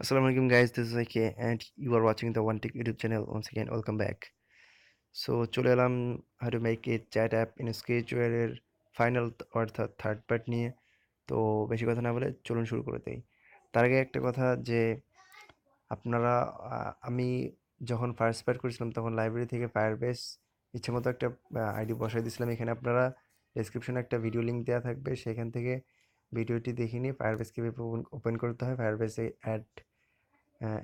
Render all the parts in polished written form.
Assalamu alaikum guys, this is AK and you are watching the onTech YouTube channel. Once again, welcome back. So চলে এলাম how to make a chat app in Sketchware এর final অর্থাৎ third part নিয়ে। তো বেশি কথা না বলে চলুন শুরু করে দেই। তার আগে একটা কথা যে আপনারা আমি যখন ফার্স্ট পার্ট করেছিলাম তখন লাইব্রেরি থেকে ফায়ারবেস ইচ্ছেমতো একটা আইডি বসাই দিয়েছিলাম। এখানে আপনারা ডেসক্রিপশনে একটা ভিডিও লিঙ্ক দেওয়া থাকবে, সেখান থেকে ভিডিওটি দেখে নিয়ে ফায়ারবেস কীভাবে ওপেন করতে হয়, ফায়ারবেসে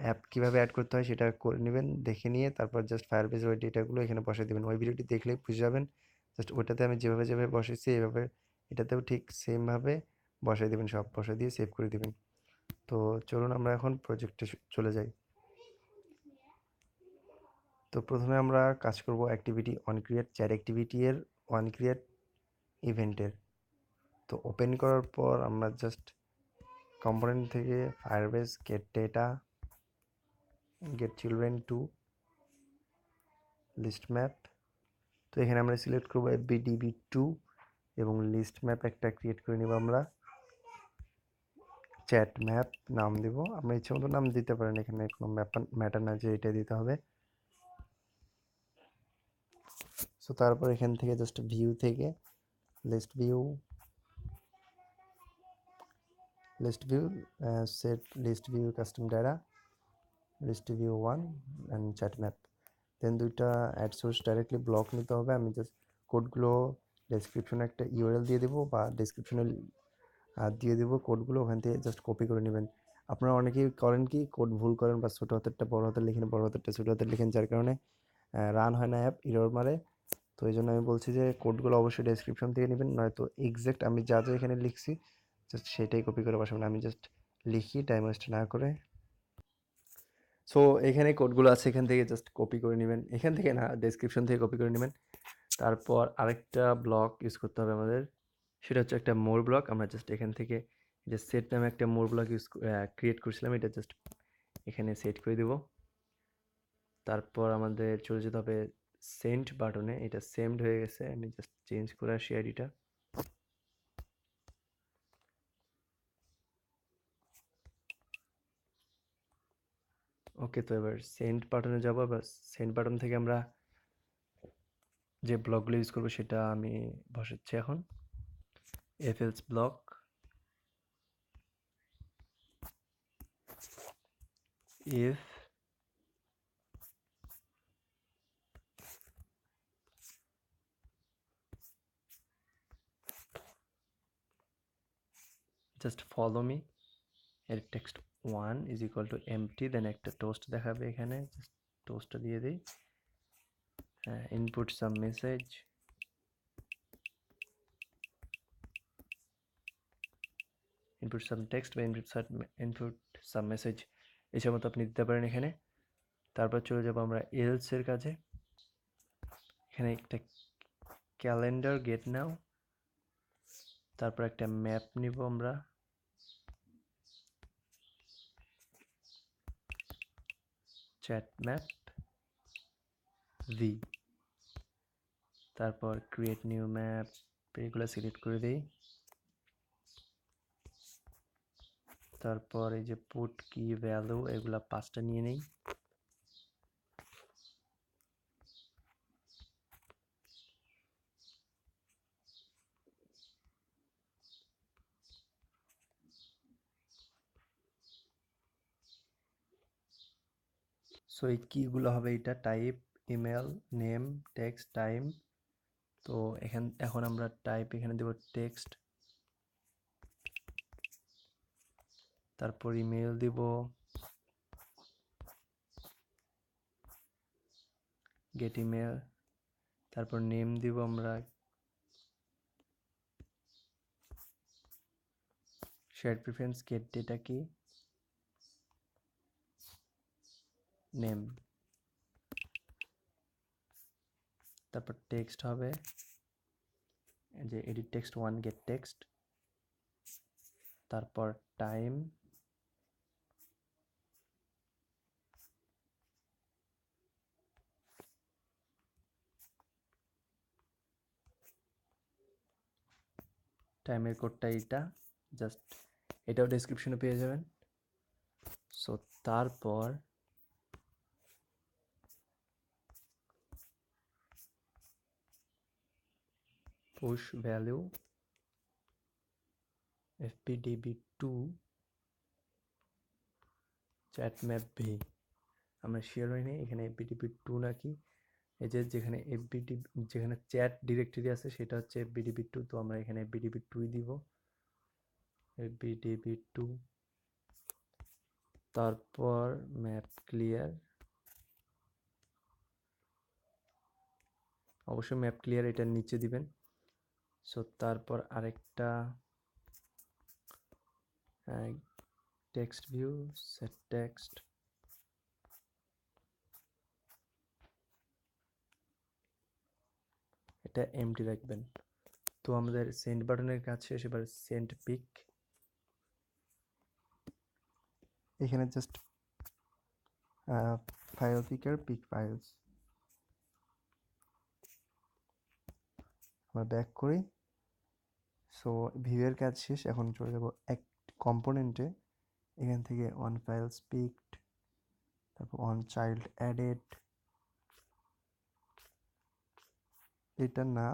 অ্যাপ কীভাবে অ্যাড করতে হয় সেটা করে নেবেন, দেখে নিয়ে তারপর জাস্ট ফায়ারবেসের ওই ডেটাগুলো এখানে বসাই দেবেন। ওই ভিডিওটি দেখলেই বুঝে যাবেন। জাস্ট ওটাতে আমি যেভাবে বসেছি এইভাবে এটাতেও ঠিক সেমভাবে বসাই দেবেন, সব বসাই দিয়ে সেভ করে দেবেন। তো চলুন আমরা এখন প্রজেক্টে চলে যাই। তো প্রথমে আমরা কাজ করব activity on create chat activity এর অন ক্রিয়েট ইভেন্টের। তো ওপেন করার পর আমরা জাস্ট কম্পোনেন্ট থেকে Firebase get data get children to list map. তো এখানে আমরা সিলেক্ট করবো FBDB2 এবং লিস্ট ম্যাপ একটা ক্রিয়েট করে নেব আমরা। চ্যাট ম্যাপ নাম দেব, আমরা ইচ্ছে মতো নাম দিতে পারেন, এখানে কোনো ম্যাটার না যে এটা দিতে হবে। সো তারপর এখান থেকে জাস্ট ভিউ থেকে list view set list view custom data list view 1 and chat map. Then দুইটা অ্যাড সোর্স ডাইরেক্টলি ব্লক নিতে হবে। আমি জাস্ট কোডগুলো ডেসক্রিপশনে একটা ইউআরএল দিয়ে দেবো বা ডেসক্রিপশনে দিয়ে দেবো কোডগুলো, ওখান থেকে জাস্ট কপি করে নেবেন। আপনারা অনেকেই করেন কি কোড ভুল করেন বা ছোটো হাতেরটা বড় হাতের লিখেন, বড় হাতেরটা ছোটো হাতের লিখেন, যার কারণে রান হয় না, অ্যাপ এরর মারে। তো এই জন্য আমি বলছি যে কোডগুলো অবশ্যই ডেসক্রিপশন থেকে নেবেন, নয়তো এক্স্যাক্ট আমি যা যা এখানে লিখছি জাস্ট সেটাই কপি করে বসাবেন। আমি জাস্ট লিখি টাইম ওয়েস্ট না করে। সো এখানে কোডগুলো আছে, এখান থেকে জাস্ট কপি করে নেবেন, এখান থেকে না ডেসক্রিপশন থেকে কপি করে নেবেন। তারপর আরেকটা ব্লক ইউজ করতে হবে আমাদের, সেটা হচ্ছে একটা মোর ব্লক। আমরা জাস্ট এখান থেকে যে সেট নামে একটা মোর ব্লক ক্রিয়েট করছিলাম, এটা জাস্ট এখানে সেট করে দেব। তারপর আমাদের চলে যেতে হবে সেন্ড বাটনে, এটা সেন্ড হয়ে গেছে, আমি জাস্ট চেঞ্জ করে আসি আইডিটা। ওকে, তো এবার সেন্ড বাটনে যাবো। এবার সেন্ড বাটন থেকে আমরা যে ব্লকগুলো ইউজ করবো সেটা আমি বসাচ্ছি এখন। If else block if just follow me এর text 1 is equal to empty, then একটা টোস্ট দেখাবে এখানে, জাস্ট টোস্টটা দিয়ে দিই। Input some message, input some text বা ইনপুট সাম মেসেজ এসব মতো আপনি দিতে পারেন এখানে। তারপর চলে যাব আমরা এলস এর কাজে। এখানে একটা ক্যালেন্ডার গেট নাও, তারপর একটা ম্যাপ নিব আমরা, চ্যাট ম্যাপ ভি, তারপর ক্রিয়েট নিউ ম্যাপ, এগুলো সিলেক্ট করে দিই। তারপর এই যে পুট কি ভ্যালু, এগুলা 5টা নিয়ে নেই। সো এই কিগুলো হবে এটা type, email, name, text, time. তো এখন আমরা টাইপ এখানে দেব টেক্সট, তারপর ইমেল দিব, গেট ইমেল, তারপর নেম দিব আমরা share preference, gate data key name, তারপর টেক্সট হবে যে এডিট টেক্সট 1 গেট টেক্সট, তারপর টাইম, টাইমের কোডটা এইটা, জাস্ট এটাও ডেসক্রিপশনে পেয়ে যাবেন। সো তারপর push value fpdb2 chat map V. আমরা শিওর হই নাই এখানে fpdb2 নাকি, এই যে যেখানে চ্যাট ডিরেক্টরি আছে সেটা হচ্ছে fpdb2, তো আমরা এখানে fpdb2 দিব, fpdb2। তারপর ম্যাপ ক্লিয়ার, অবশ্যই ম্যাপ ক্লিয়ার এটার নিচে দিবেন। সো তারপর আরেকটা টেক্সট ভিউ সেট টেক্সট, এটা এমটি রাখবেন। তো আমাদের সেন্ড বাটনের কাজ শেষ, এবার সেন্ড পিক। এখানে just file picker pick files, আমরা ব্যাক করি। সো ভিউয়ের কাজ শেষ, এখন চলে যাব এক কম্পোনেন্টে। এখান থেকে অন ফাইলস পিকড, তারপর অন চাইল্ড অ্যাডেড, এটা না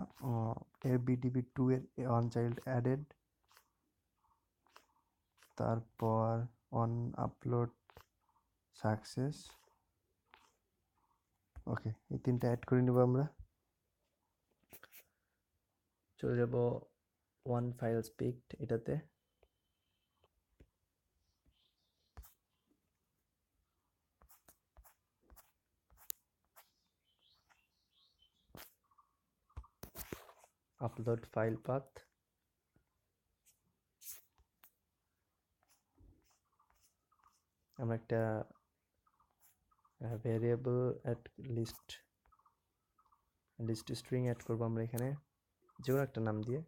fpdb2 এর অন চাইল্ড অ্যাডেড, তারপর অন আপলোড সাকসেস। ওকে, এই তিনটা অ্যাড করে নেব আমরা। চলে যাব ওয়ান ফাইলস পিকড এটাতে, আপলোড ফাইল পাথ, আমরা একটা variable add list string add করবো আমরা এখানে, যে কোনো একটা নাম দিয়ে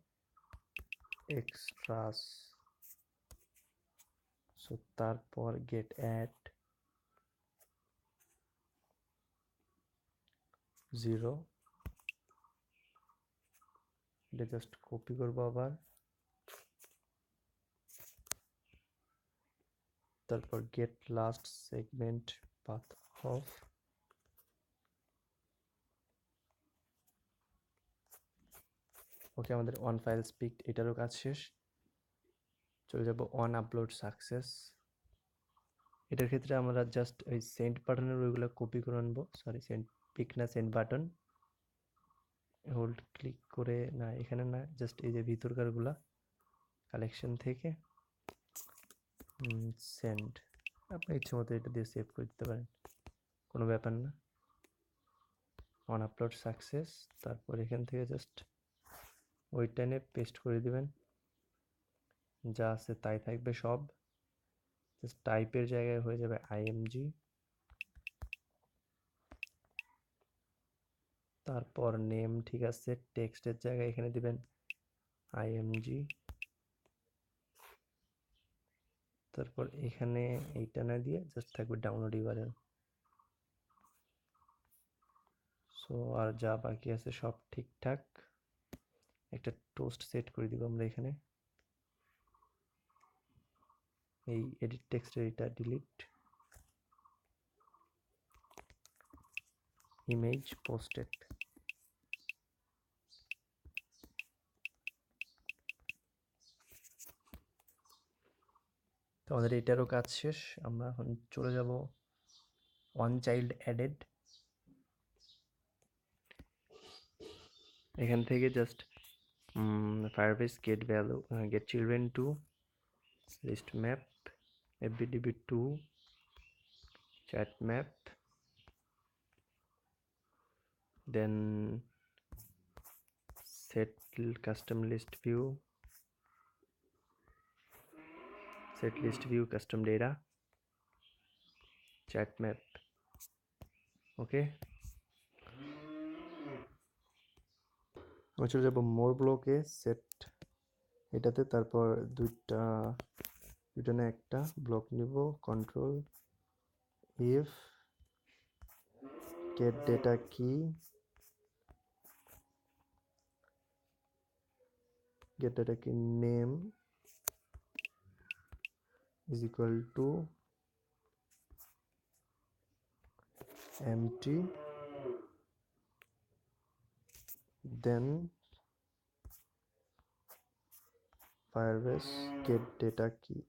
এক্সট্রাস। সো তারপর গেট অ্যাড 0, এটা জাস্ট কপি করবো আবার, তারপর get last segment path of. ওকে, আমাদের অন ফাইলস পিকড এটারও কাজ শেষ। চলে যাব অন আপলোড সাকসেস, এটার ক্ষেত্রে আমরা জাস্ট ওই সেন্ড বাটনের ওইগুলো কপি করে আনবো, সরি সেন্ড পিক না সেন্ড বাটন, হোল্ড ক্লিক করে না, এখানে না, জাস্ট এই যে ভিতরকারগুলা কালেকশন থেকে সেন্ড, আপনার ইচ্ছে মতো এটা দিয়ে সেভ করে দিতে পারেন, কোনো ব্যাপার না। অন আপলোড সাকসেস, তারপর এখান থেকে জাস্ট ওইটা নিয়ে পেস্ট করে দিবেন, যা আছে তাই থাকবে সব, জাস্ট টাইপের জায়গায় হয়ে যাবে আইএমজি। তারপর নেম ঠিক আছে, টেক্সটের জায়গায় এখানে দিবেন আইএমজি, তারপর এখানে এইটা না দিয়ে জাস্ট থাকবে ডাউনলোড ইউআরএল। সো আর যা বাকি আছে সব ঠিকঠাক। একটা টোস্ট সেট করে দিব আমরা এখানে, এই এডিট টেক্সটের এটা ডিলিট, ইমেজ পোস্টেড। তো আমাদের এটারও কাজ শেষ, আমরা এখন চলে যাব ওয়ান চাইল্ড অ্যাডেড, এখান থেকে just FireBase get value get children to list map fpdb2 chat map, then set custom list view, set list view custom data chat map। ওকে, আমি চলে যাবো মোর ব্লকে সেট এটাতে, তারপর দুইটা না একটা ব্লক নিব, control if get data key, get data key name is equal to empty, then FireBase get data key,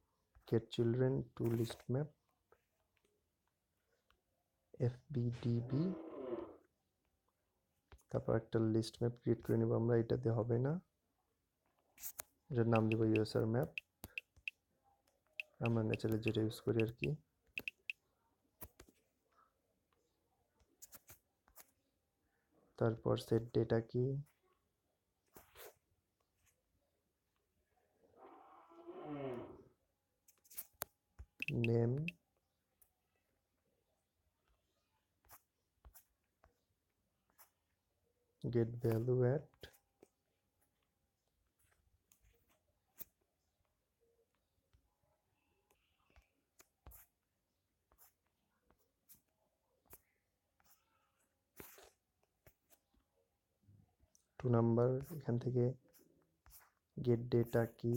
get children to list map, fbdb, তারপর একটা লিস্ট ম্যাপ ক্রিয়েট করে নেব আমরা। এটাতে হবে না, এটার নাম দিব ইউএসআর ম্যাপ, আমরা ন্যাচারালি যেটা ইউজ করি আর কি। তারপর set data key, name, get value at, to number এখান থেকে get data কি,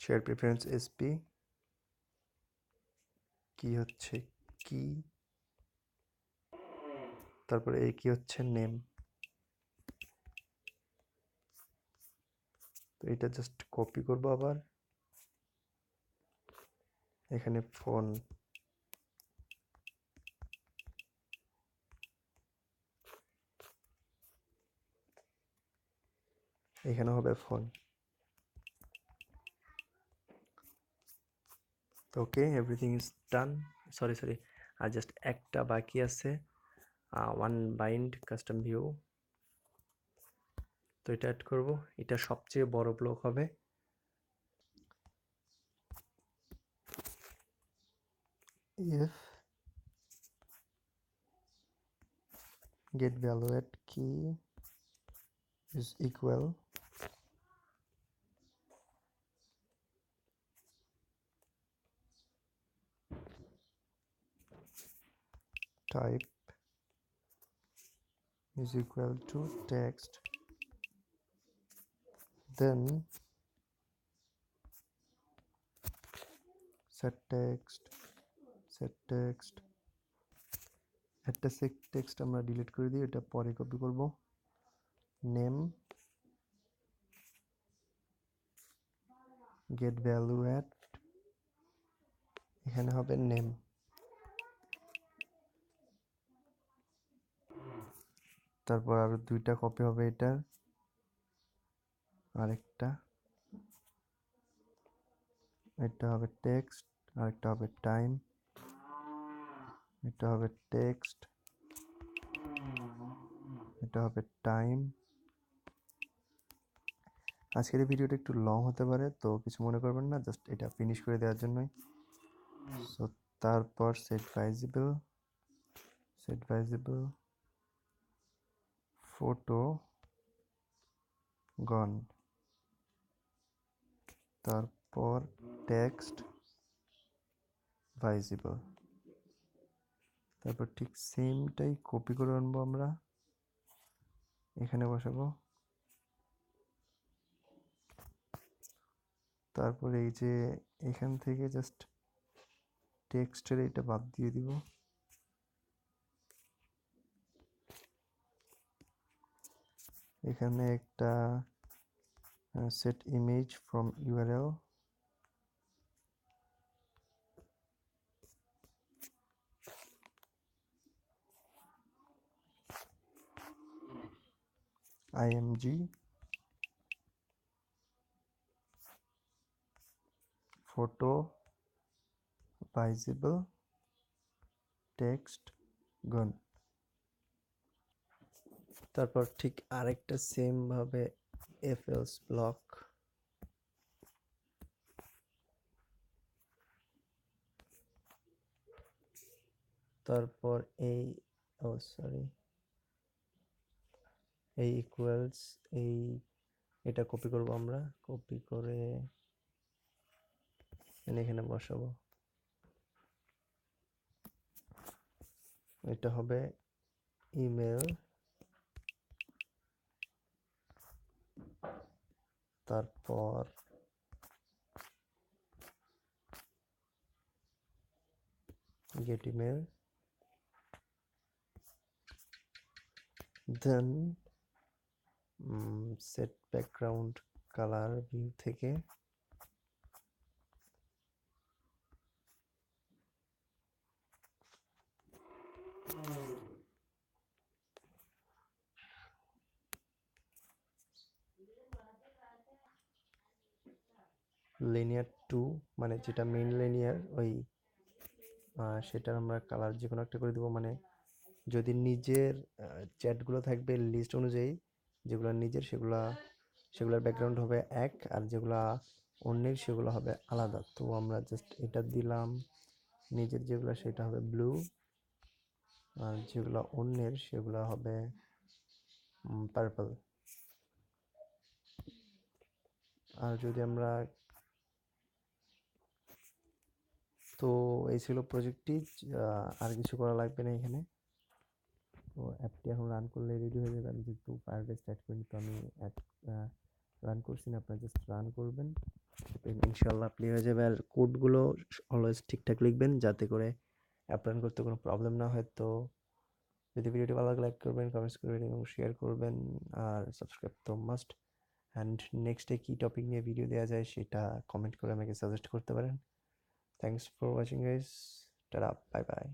share preference sp, কি হচ্ছে কি, তারপরে এই কি হচ্ছে নেম। তো এটা জাস্ট কপি করব, আবার এখানে ফোন, এখানে হবে phone. Okay, everything is done. Sorry আর জাস্ট একটা বাকি আছে, ওয়ান বাইন্ড কাস্টম ভিউ। তো এটা অ্যাড করব, এটা সবচেয়ে বড় ব্লক হবে। if get value at key is equal type is equal to text, then set text একটা set text আমরা ডিলিট করে দিই, এটা পরে কপি করব। নেম get value at, এখানে হবে নেম। তারপর আরো দুইটা কপি হবে এটার, আরেকটা, এটা হবে টেক্সট, আরেকটা হবে টাইম, এটা হবে টেক্সট, এটা হবে টাইম। আজকের এই ভিডিওটা একটু লং হতে পারে, তো কিছু মনে করবেন না, জাস্ট এটা ফিনিশ করে দেওয়ার জন্যই। সো তারপর সেট ভাইজিবল ফটো গন, তারপর টেক্সট ভাইজিবল, তারপর ঠিক সেমটাই কপি করে আনবো আমরা, এখানে বসাবো। তারপর এই যে এখান থেকে জাস্ট টেক্সটের এটা বাদ দিয়ে দিব, এখানে একটা set image from URL, img photo visible text gun। তারপর ঠিক আরেকটা সেম ভাবে else ব্লক, তারপর এই সরি এই ইকুয়ালস, এটা কপি করব আমরা, কপি করে এখানে বসাবো। এটা হবে ইমেল, তারপর get email, then set background color view থেকে লিনিয়ার টু মানে যেটা মেইন লিনিয়ার ওই সেটার আমরা কালার যে কোনো একটা করে দেবো। মানে যদি নিজের চ্যাটগুলো থাকবে লিস্ট অনুযায়ী, যেগুলো নিজের সেগুলোর ব্যাকগ্রাউন্ড হবে এক, আর যেগুলা অন্যের সেগুলো হবে আলাদা। তো আমরা জাস্ট এটা দিলাম, নিজের যেগুলো সেটা হবে ব্লু, আর যেগুলো অন্যের সেগুলো হবে পার্পল। আর যদি আমরা তো এই ছিল প্রজেক্টটি, আর কিছু করা লাগবে না এখানে। তো অ্যাপটি এখন রান করলে রেডি হয়ে যাবে। আমি যেহেতু ফায়ারবেস অ্যাড করিনি তো আমি অ্যাড রান করছি না, আপনারা জাস্ট রান করবেন, ইনশাল্লাহ প্লে হয়ে যাবে। আর কোডগুলো অলওয়েজ ঠিকঠাক লিখবেন যাতে করে অ্যাপ রান করতে কোনো প্রবলেম না হয়। তো যদি ভিডিওটি ভালো লাগে লাইক করবেন, কমেন্টস করবেন এবং শেয়ার করবেন, আর সাবস্ক্রাইব তো মাস্ট। অ্যান্ড নেক্সটে কী টপিক নিয়ে ভিডিও দেওয়া যায় সেটা কমেন্ট করে আমাকে সাজেস্ট করতে পারেন। Thanks for watching guys, tata, bye bye.